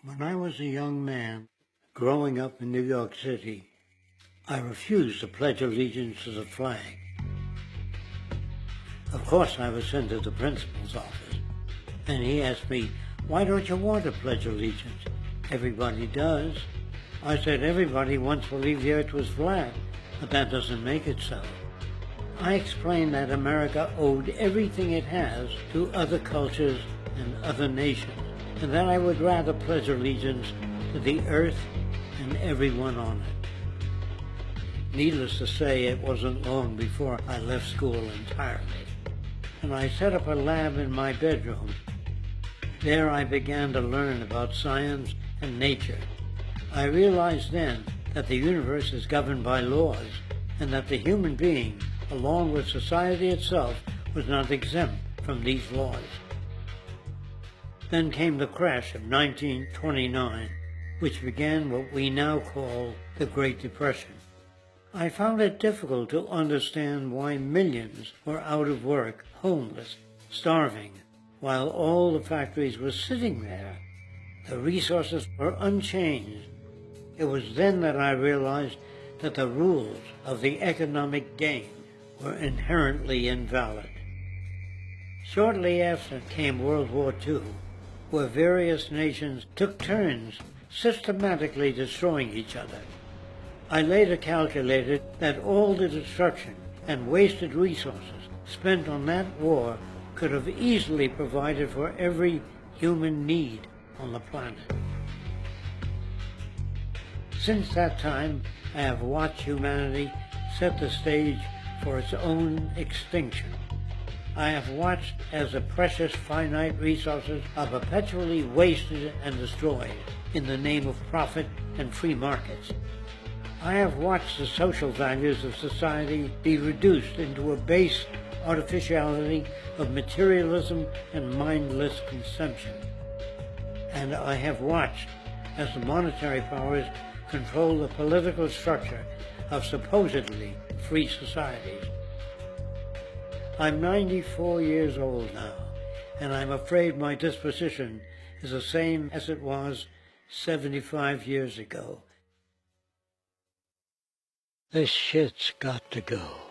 When I was a young man, growing up in New York City, I refused to pledge allegiance to the flag. Of course, I was sent to the principal's office, and he asked me, "Why don't you want to pledge allegiance? Everybody does." I said, "Everybody once believed the earth was flat, but that doesn't make it so." I explained that America owed everything it has to other cultures and other nations, and that I would rather pledge allegiance to the earth and everyone on it. Needless to say, it wasn't long before I left school entirely, and I set up a lab in my bedroom. There I began to learn about science and nature. I realized then that the universe is governed by laws, and that the human being, along with society itself, was not exempt from these laws. Then came the crash of 1929, which began what we now call the Great Depression. I found it difficult to understand why millions were out of work, homeless, starving, while all the factories were sitting there. The resources were unchanged. It was then that I realized that the rules of the economic game were inherently invalid. Shortly after came World War II, where various nations took turns systematically destroying each other. I later calculated that all the destruction and wasted resources spent on that war could have easily provided for every human need on the planet. Since that time, I have watched humanity set the stage for its own extinction. I have watched as the precious finite resources are perpetually wasted and destroyed in the name of profit and free markets. I have watched the social values of society be reduced into a base artificiality of materialism and mindless consumption. And I have watched as the monetary powers control the political structure of supposedly free societies. I'm 94 years old now, and I'm afraid my disposition is the same as it was 75 years ago. This shit's got to go.